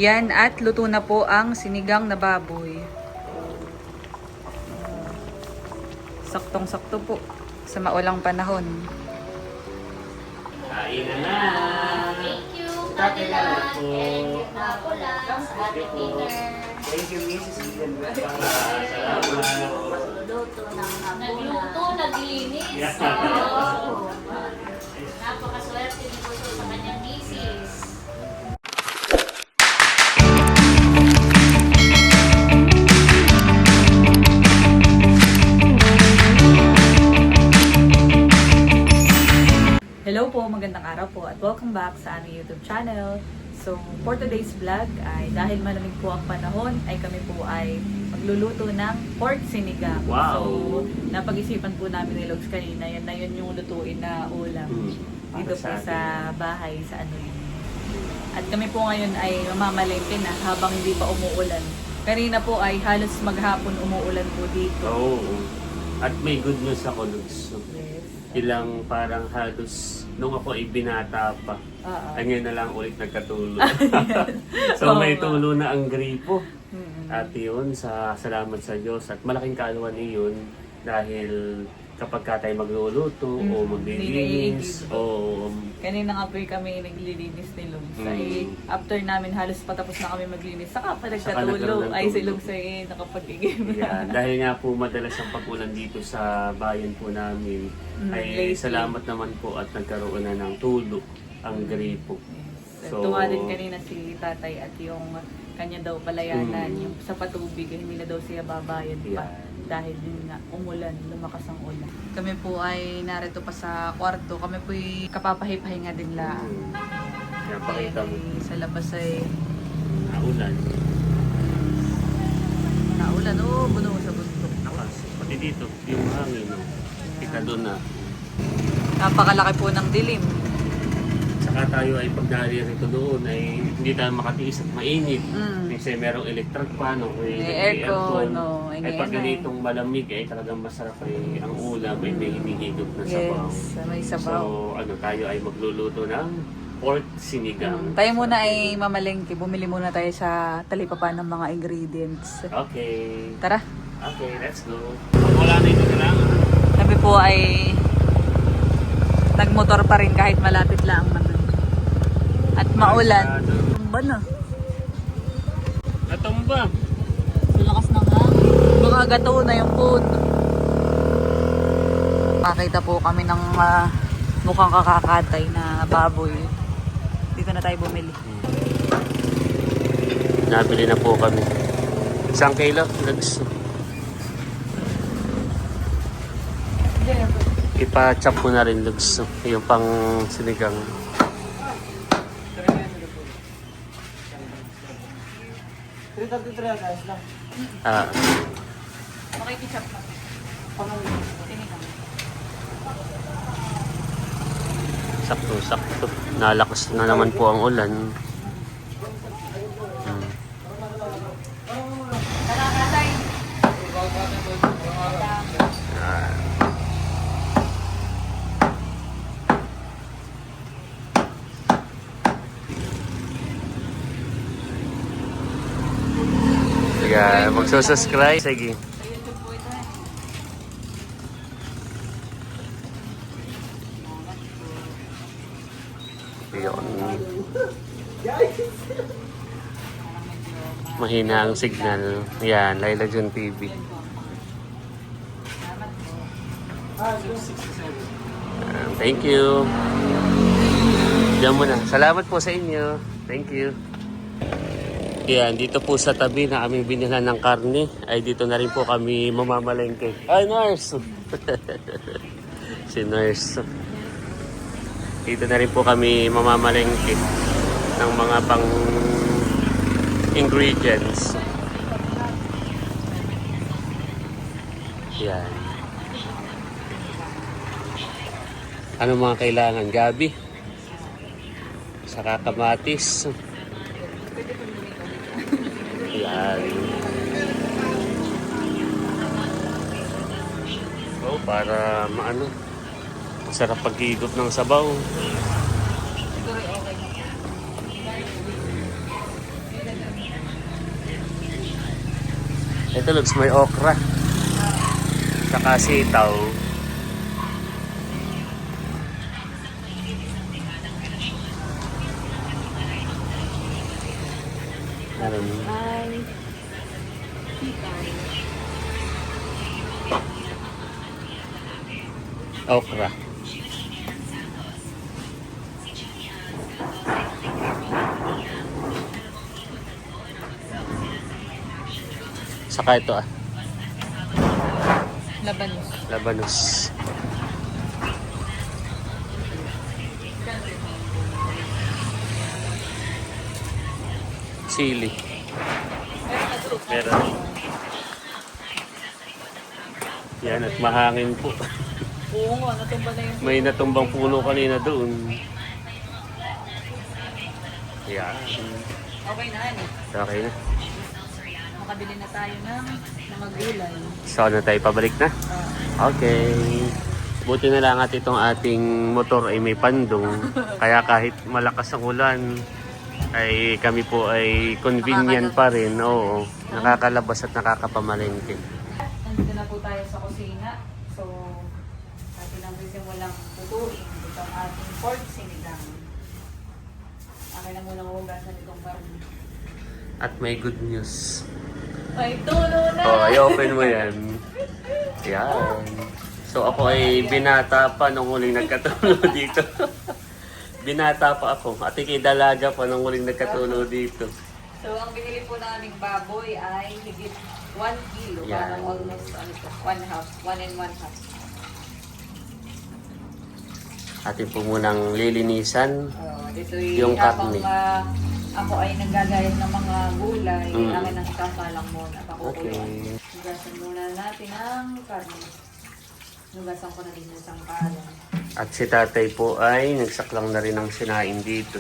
Yan, at luto na po ang sinigang na baboy. Saktong-sakto po sa maulang panahon. Kain na na! Thank you, Kain na na po. and Napolas, Ate Peter. Thank you, Mrs. Ian. Salamat. Luto ng Nagluto, naglinis. Yeah. Oh. Napakaswerte ni Puso sa kanyang misis. Hello po, magandang araw po at welcome back sa aming YouTube channel. So, for today's vlog ay dahil malamig po ang panahon ay kami po ay magluluto ng pork sinigang. Wow! So, napag-isipan po namin ni Logs kanina, yan na yun yung lutuin na ulam dito po sa bahay sa ano yun. At kami po ngayon ay mamamalengke na habang hindi pa umuulan. Kanina po ay halos maghapon umuulan po dito. Oo. At may good news ako, Lugs. Yes. Ilang parang halos nung ako ay binata pa. Ay ngayon na lang ulit nagkatulo. So may tulo na ang gripo. At yun, salamat sa Diyos. At malaking kaalaman niyon dahil kapag ka tayo magluluto o maglilinis o... Kanina nga po kami naglilinis ni Lugs. Ay, after namin halos patapos na kami maglinis, saka pa nagkatulog. Ay, si Lugs ay nakapag-igim. Yeah, dahil nga po madalas ang pag-ulan dito sa bayan po namin, ay lately. salamat naman po at nagkaroon na ng tulo ang gripo. So, tuwa din kanina si tatay at yung kanya daw palayanan, yung sa patubig, hindi na daw siya babayad pa. Yeah. Dahil din nga umulan, lumakas ang ulan. Kami po ay narito pa sa kwarto. Kami po ay kapapahipahinga din lang. Kaya pakita mo, Sa labas ay naulan. naulan. Oo, buno sa bundok. Nakas, pati dito, yung hangin, no? Kita doon na. Napakalaki po ng dilim. Saka tayo ay pag naririto doon ay hindi tayo makatiis at mainit. Kasi merong electric fan, no? May aircon, no? Ay pag ganitong malamig ay talagang masarap ay ang ulam ay may hinihigop na sabaw. Yes, may So sabaw. ano tayo ay magluluto ng pork sinigang. Tayo muna ay mamalengke. Bumili muna tayo sa talipapa ng mga ingredients. Okay. Tara. Okay, let's go. Wala na ito na lang. Kami po ay nagmotor pa rin kahit malapit lang naman. At maulan. Tumba na. Natumba. Sa lakas ng hangin. Baka gato na yung food. Makita po kami ng mukhang kakakatay na baboy. Dito na tayo bumili. Nabili na po kami. Isang kilo. Ipa-chop ko na rin, Lugs. Yung pang sinigang. Ah, Makikitchap na. Sinigang. sakto-sakto. Nalakas na naman po ang ulan. Nakakatay. Ah. Yeah, magsusubscribe. Sige. Sa YouTube po ito eh. Yun. Mahina ang signal. Yan, Laila Jun TV. Thank you. Diyan muna. Salamat po sa inyo. Thank you. Yan, dito po sa tabi na aming binilhan ng karne, ay dito na rin po kami mamamalengke. Ay, nurse! Si nurse. Dito na rin po kami mamamalengke ng mga pang ingredients. Yan. Ano mga kailangan? Gabi. Saka kamatis. Yan. So, para maano, masarap pag-higop ng sabaw. Siguro okay na. Ito looks may okra. Saka sitaw. Meron. Ay. Okra. Saka ito Labanos. Labanos. Chili. Meron. Yan at mahangin po. Oo nga, natumba na yung... May natumbang puno kanina doon. Yan. Okay na, ano? Okay na. Makabili na tayo ng mga gulay. So na tayo pabalik na? Okay. Buti na lang at itong ating motor ay may pandong. Kaya kahit malakas ang ulan, ay kami po ay convenient pa rin. Oo. Nakakalabas at nakakapamalengke. Nandito na po tayo sa kusina. So, atin ang simulang tutuin itong ating pork sinigang. Akin na muna hugasan itong karne. At may good news. Ay, tulo na! Oh, i-open mo yan. Yan. So ako ay binata pa nung huling nagkatulo dito. Binata pa ako. At ikidalaga pa nung huling nagkatulo dito. So, ang binili po naming baboy ay higit 1 kilo. Yan. Parang almost, 1 and 1 half. Atin po munang lilinisan. Dito Yung habang karne. ako ay naggagayat ng mga gulay, Mm. akin ang ikasalang muna. Pakukulo. Okay. Hugasan muna natin ang karne. Hugasan ko na din yung isang kalan. At si tatay po ay nagsaklang na rin ng sinain dito.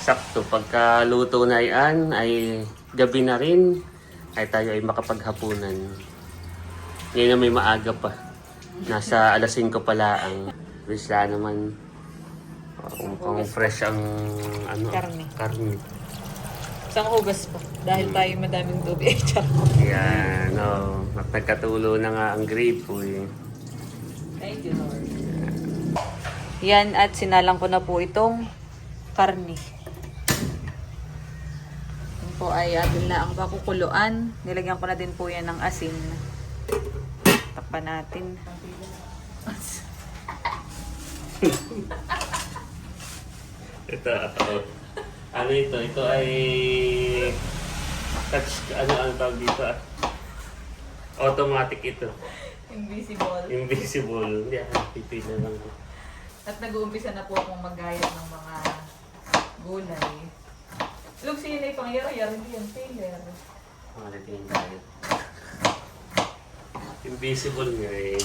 Sakto, pagka luto na yan, ay gabi na rin, ay tayo ay makapaghapunan. Ngayon na may maaga pa. Nasa alas 5 pala ang bisla naman. Mukhang fresh ang ano, karne. Isang hugas po. Dahil tayo madaming tubig. Yan, no. Nagkatulo na nga ang gripo eh. Thank you, Lord. Yan, at sinalang ko na po itong karne. Yan po ay atin na ang pakukuluan. Nilagyan ko na din po yan ng asin. Takpan natin. Ito, ano ito? Ito ay touch, ano tawag dito ah? Automatic ito. Invisible. Invisible. Hindi, pipili lang. At nag-uumpisa na po akong maggayat ng mga gulay. Look, siya na ipangyari-yari yan, Taylor. Malitin tayo. Invisible nga eh.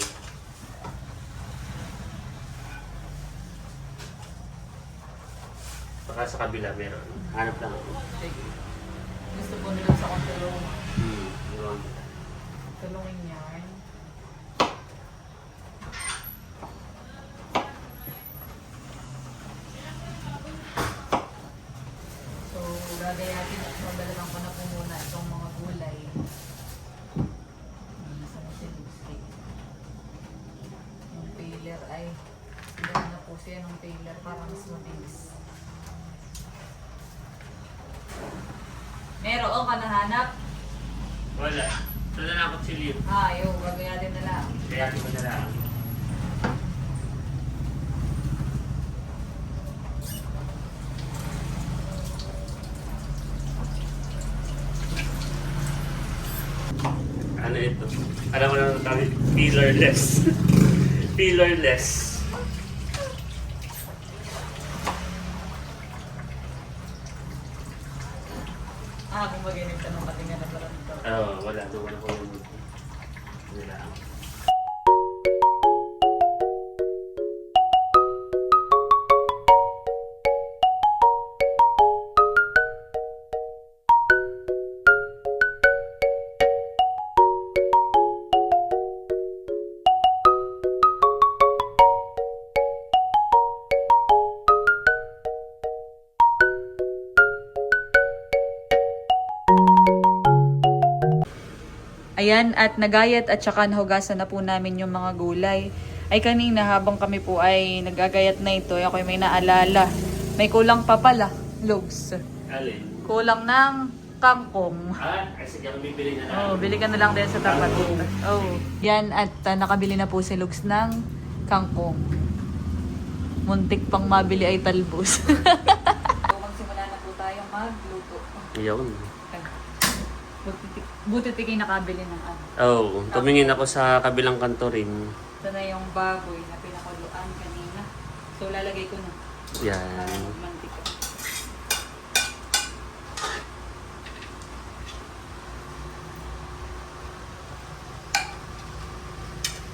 Baka sa kabila meron. Hanap lang ako. Sige. Gusto po nila sa akong tulong. Yun. Tulungin yan. So, gagayatin at magdalagan ko na po muna itong mga gulay. Nasa na si Lipstick. Yung paler ay, gano'n na po siya ng paler para mas mabilis. Meron ka nahanap? Wala. Ito na lang ako silip. Yung gagayatin na lang. Kaya ko na lang. Ano ito? Alam mo na ito tawag? Pillarless. Pillarless. Kung magaling ka nung patingan na parang ito. Wala. Doon ako yung... Wala. Ayan, at nagayat at saka nahugasan na po namin yung mga gulay. Ay kanina habang kami po ay nagagayat na ito, ako may naalala. May kulang pa pala, Logs. Alin? Kulang ng kangkong. Ay sige, bibili na lang. Oh, bili ka na lang din sa tapat. Oh, yan at nakabili na po si Logs ng kangkong. Muntik pang mabili ay talbos. So, magsimula na po tayong magluto. Yun. Buti tikay nakabili ng ano. Oh, tumingin ako sa kabilang kanto rin. Ito na yung baboy na pinakuluan kanina. So, lalagay ko na. Yan. Para mantika.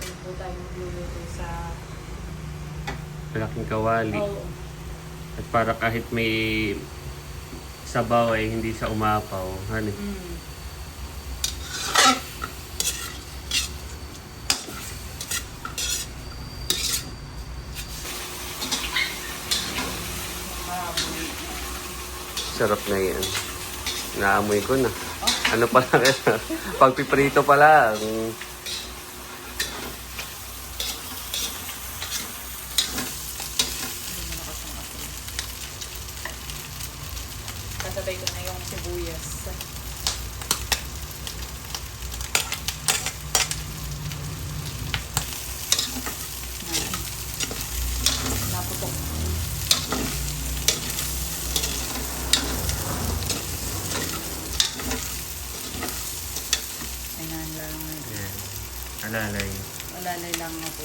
Ito po tayo magluluto sa... Malaking kawali. Oh, At para kahit may sabaw ay hindi sa umapaw. Ano? baboy. Sarap na yan. Naamoy ko na. Ano pa lang pagpiprito pa lang. Kasabay ko na yung sibuyas. Naputok. Ayan lang. Yan. Alalay. Walalay lang ako.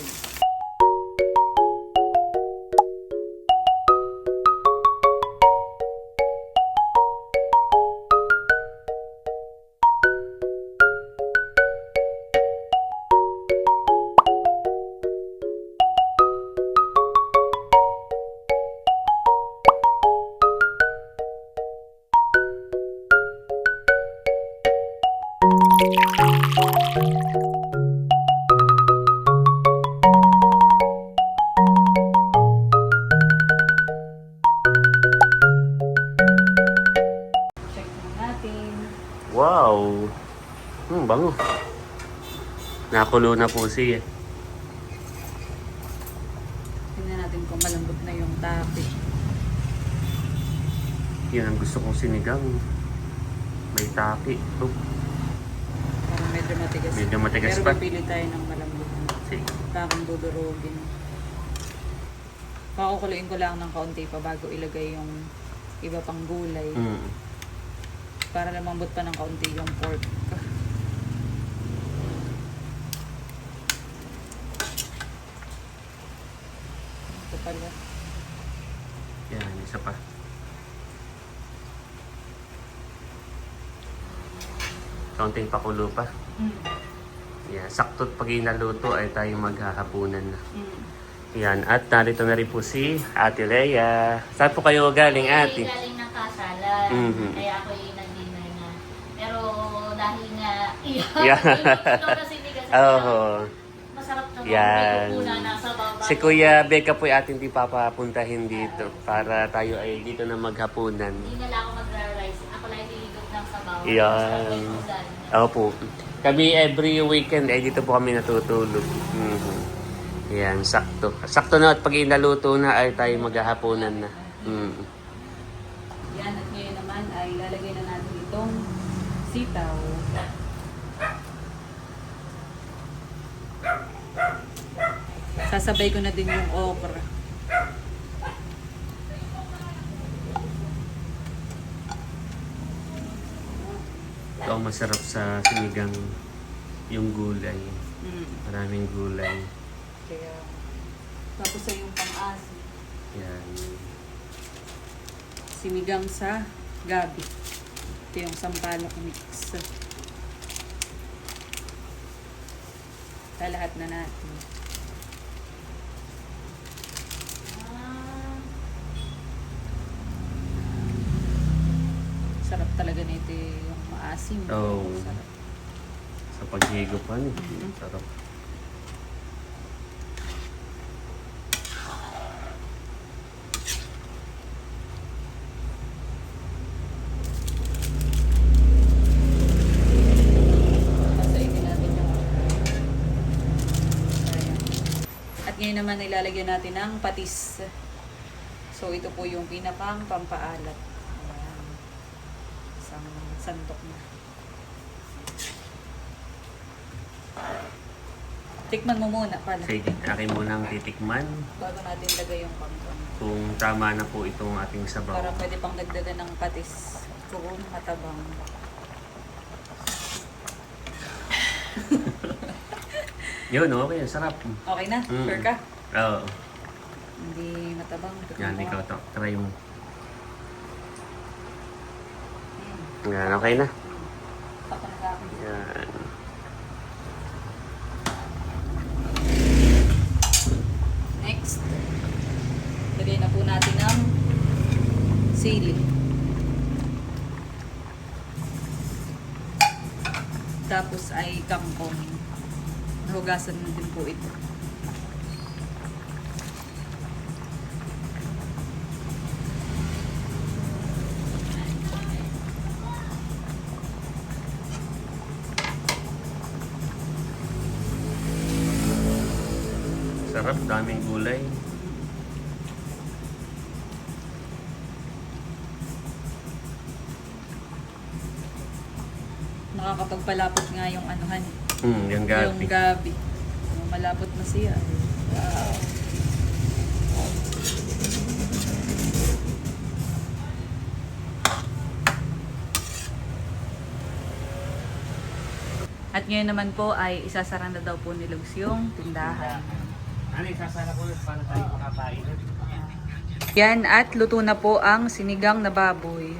Check na natin. Wow! Bango. Nakulo na po siya. Tingnan natin kung malambot na yung tapi. Yan ang gusto kong sinigang. May tapi. Oh, Parang medyo matigas. medyo matigas Pero pa. pipili tayo ng malambot na. Sige. Parang dudurugin. Pakukuluin ko lang ng kaunti pa bago ilagay yung iba pang gulay. Para lumambot pa ng kaunti yung pork. Ito pala. Yan, isa pa. Kaunting pakulo pa. Yan, sakto't pag inaluto ay tayo maghahapunan na. Yan, at narito na rin po si Ate Leia. Saan po kayo galing, Ate? Galing ng kasalan. Mhm. Kaya ako yung nag-dinner na. Pero dahil nga, Yeah. ito kasi hindi kasi masarap naman. Yan. May kukunan nasa baba. Si Kuya Becca po ay ating di papapuntahin dito para tayo ay dito na maghapunan. Hindi na lang ako magra-rice. Ako lang ililibot ng sabaw. Yan. Opo. Kami every weekend ay dito po kami natutulog. Yan, sakto. Sakto na at pag inaluto na ay tayo maghahapunan na. Yan, at ngayon naman ay lalagay na natin itong sitaw. Sasabay ko na din yung okra. Ito ang masarap sa sinigang yung gulay. Maraming gulay. Kaya, tapos ay yung pang-asin. Yan. Sinigang sa gabi. Ito yung sampalok mix. Lahat na natin. Sarap talaga nito yung maasim. Oo. Sarap. Sa paghigupan, sarap. Basta Ngayon naman ilalagyan natin ng patis. So ito po yung pinakang pampaalat. Ayan. Isang santok na. Tikman mo muna pala. Sige, akin munang titikman Bago natin lagay yung pangkong. kung tama na po itong ating sabaw. Para pwede pang dagdagan ng patis. Kung matabang. Yun, okay. Sarap. Okay na? Mm. Sure ka? Oo. Hindi matabang. Yan, Tikman mo. ikaw to. Try mo. Yan, okay na. Ako na sa akin. Yan. Next. Lagay na po natin ang sili. Tapos ay kangkong. Hugasan na din po ito. Sarap, daming gulay. Nakakapagpalapot nga yung anuhan. Yung gabi. Yung gabi. Malapot na siya. Wow. At ngayon naman po ay isasara na daw po ni Lugs yung tindahan. Ano, isasara ko para tayo makakain. Yan, at luto na po ang sinigang na baboy.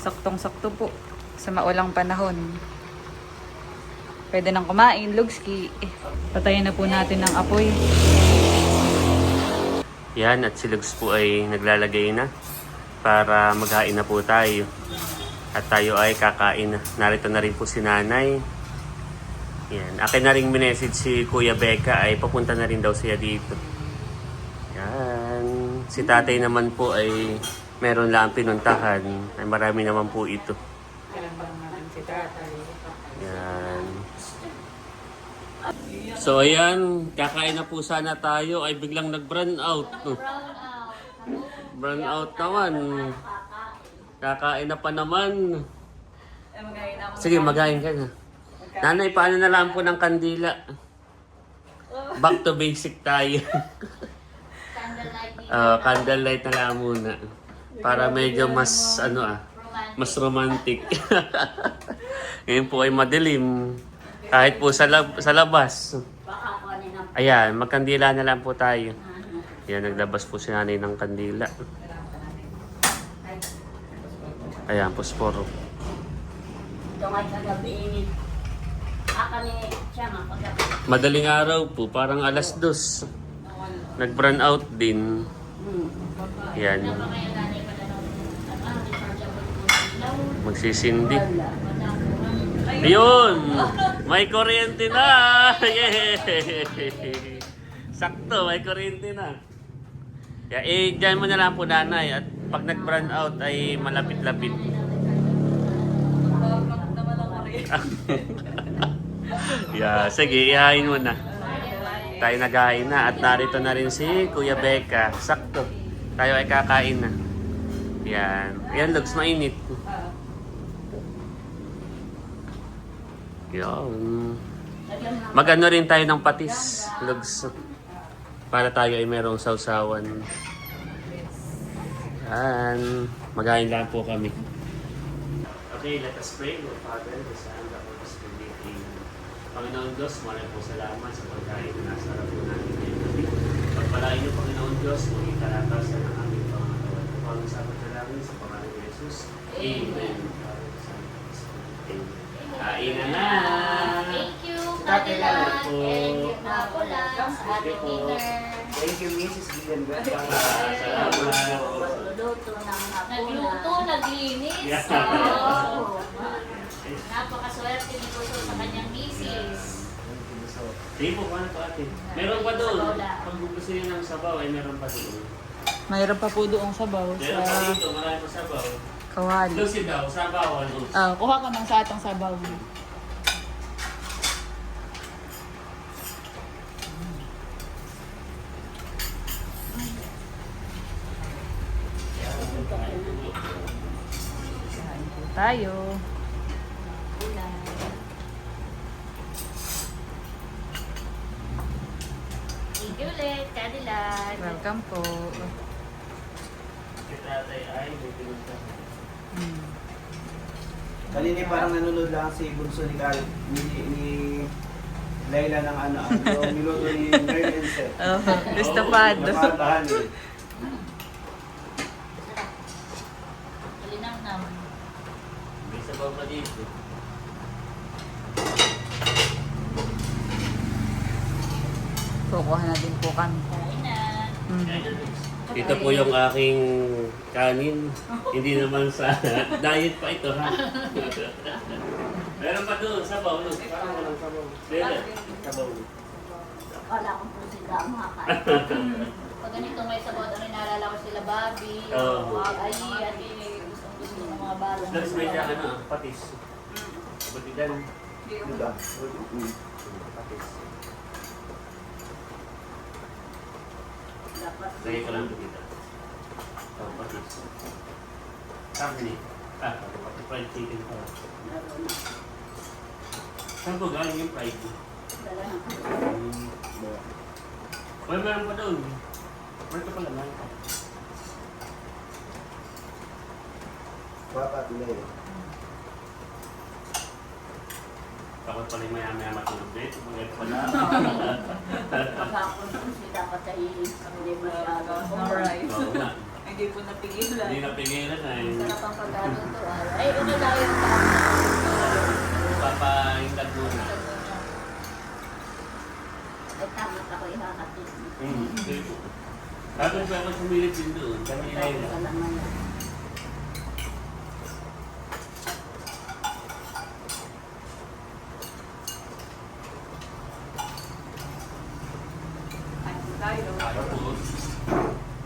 Saktong-sakto po sa maulang panahon. Pwede nang kumain, Lugski. Patayin na po natin ng apoy. Yan, at si Lugs po ay naglalagay na para maghain na po tayo. At tayo ay kakain na. Narito na rin po si nanay. Yan. Akin na rin minessage si Kuya Becca ay papunta na rin daw siya dito. Yan. Si tatay naman po ay meron lang pinuntahan. Ay marami naman po ito. Yan. So ayan, kakain na po sana tayo ay biglang nag-burn out. Burn out naman. Kakain na pa naman. Sige, magain ka na. Nanay, paano na lang po ng kandila? Back to basic tayo. Candlelight na lang muna. Para medyo mas, mas romantic. Ngayon po ay madilim. Kahit po sa labas. Ayan, magkandila na lang po tayo. Ayan, naglabas po si nanay ng kandila. Ayan, posporo. Ito nga'y kagabi init. Aka ni siya nga paggabi. Madaling araw po, parang alas 2. Nag-burn out din. Yan. Kaya nanay pala ng rechargeable po ilaw. Magsisindi. Ayun! May kuryente na! Yay! Sakto, may kuryente na. Diyan mo na lang po nanay. At pag nag-burn out ay malapit-lapit. Sige, ihain mo na. Tayo naghain na. At narito na rin si Kuya Becca. Sakto. Tayo ay kakain na. Yan. Yan, Lugs, mainit. Yan. Mag-ano rin tayo ng patis, Lugs. Para tayo ay merong sausawan. Yan. Maghain lang po kami. Okay, let us pray. Lord Father, the Son, the Holy Spirit. Amen. Panginoon Diyos, maraming po salamat sa pagkain na nasa harap po natin ngayon gabi. Pagpalain niyo, Panginoon Diyos, maging kalatasan ng aming pangatawan. Panginoon sa pagkalamin sa pangalan ni Jesus. Amen. Kain na na! Thank you, Salamat Kadilan. po. And ako lang sa ating dinner. Thank you, Mrs. Gideon. Salamat. Nagluluto ng hapunan. Nagluto, naglinis. Yeah. Oo. Napakaswerte ni Gusto sa kanyang misis. Sige po, paano po ate? Meron pa doon. Pag gusto niyo ng sabaw, ay meron pa doon. Mayroon pa po doong sabaw Meron pa sa dito, marami pa sabaw. kawali. Lucy daw, sabaw, ano? Kuha ka ng sa atong sabaw. tayo. Thank you ulit, Cadillac. Welcome po. Si tatay ay may pinunta. Hmm. Kanina parang nanonood lang si Bunso ni Layla ng yung niluto ni Mary and Seth. Oh, estapado. Nakantahan eh. Malinam-nam. May sabaw pa dito. Kukuha na din po kami. Kain na. Hmm. Ito po yung aking kanin. Hindi naman sa diet pa ito ha. Meron pa doon, sabaw. No? Parang walang sabaw. Dele, sabaw. Wala akong pusida ang makain. Pag ganito may sabot, ano naalala ko sila Bobby, Oo. Ay, at gusto ng mga bala. Tapos may dyan, patis. Batidan. Diba? Patis. Dapat Lagay ko lang dito. Oh, patis. Karne. Patis fried chicken pa. meron na. Saan ko galing yung fried? Dala na. Well, meron pa doon. Meron ka pala, meron pa. Papa, tuloy. Takot pala yung maya-maya matulog dito. Mga pala. Pagkakon pusida dapat ay hindi masyado. Alright. Oo nga. Hindi po napigilan. Hindi napigilan na eh. Sarap ang pagkaluto. Ay, una tayo yung Papahindag muna. Ay tamit ako ihakatid. Tapos pa ako sumilip din doon. Kami Tayo nila. ka lang ngayon. Kain po tayo. Tapos,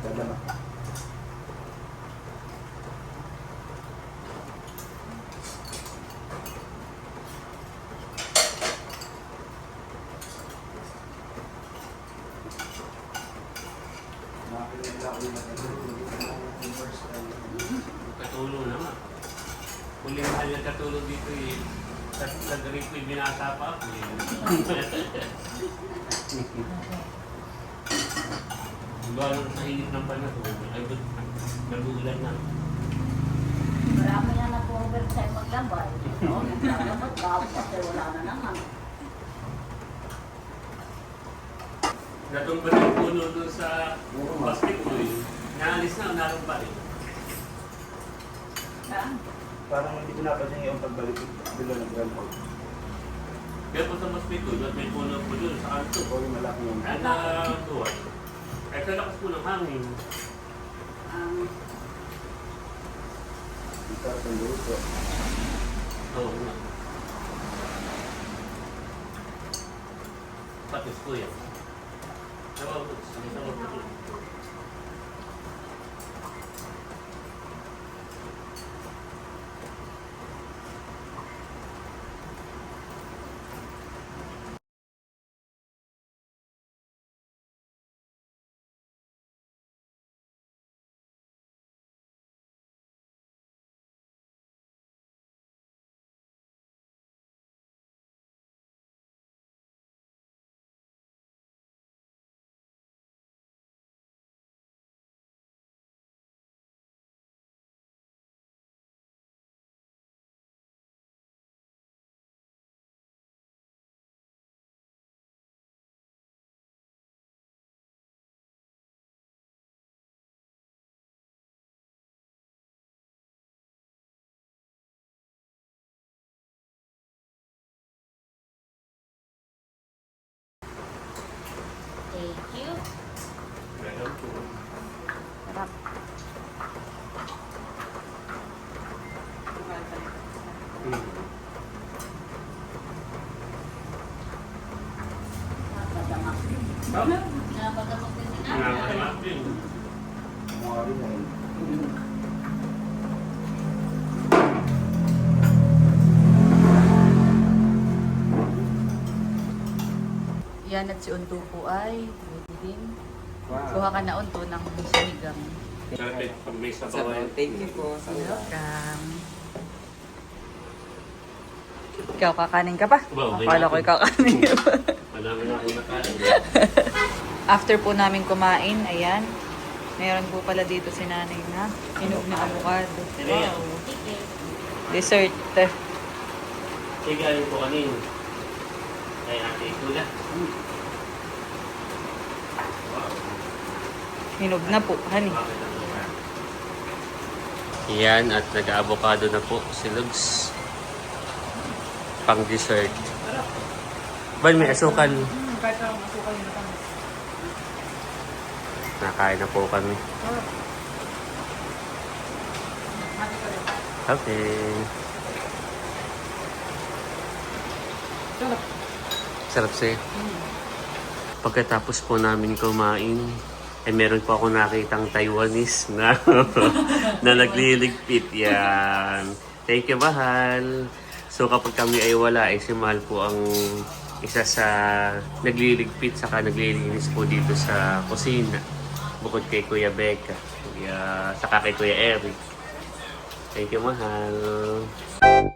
Ganda. Nakakinig ako yung first time. katulong naman. Huling mahal na katulong dito eh. Sa galing ko binata pa ako eh. Gano'n sa init ng panahon. Ay, nag-uulan na. Marami na nag-overtime maglabay. Dapat daw kasi wala na naman. Natumba ng puno doon sa basketball. Naalis na, naroon pa rin. Parang hindi ko napansin yung pagbalik bilo ng Grand Hall. Kaya po sa basketball, at may puno po doon sa kanto. O yung malaki yung At natuwa. Ay, sa lakas po ng hangin. guitar ng luto. Oo nga. Patis po yan. Sabaw po. Sabaw po. Thank you. Welcome po. Sarap. Napadamak. Napagdamag din si Nanay. Nakakalimap din. Mga rin ay. Yan at si Unto po ay pwede din. Wow. Kuha ka na Unto ng sinigang. Sarap eh, pag may sabaw ay. Thank you po. Welcome. Ikaw, kakanin ka pa? Wow, Akala ko ikaw kakanin ka pa. Madami na akong nakain. After po namin kumain, ayan, meron po pala dito si nanay na hinog na avocado. Wow. Dessert. Kaya galing po kanino? Kay Ate Kula. Hinog na po, honey. Yan, at nag-avocado na po si Lugs. Pang dessert. Ban, may asukal. Kahit ang asukal na kami. Nakain na po kami. Okay. Sarap siya. Pagkatapos po namin kumain, ay meron po ako nakitang Taiwanese na na nagliligpit. Yan. Thank you, mahal. So kapag kami ay wala, ay si Mahal po ang isa sa nagliligpit saka naglilinis po dito sa kusina. Bukod kay Kuya Becca, saka kay Kuya Eric. Thank you, mahal.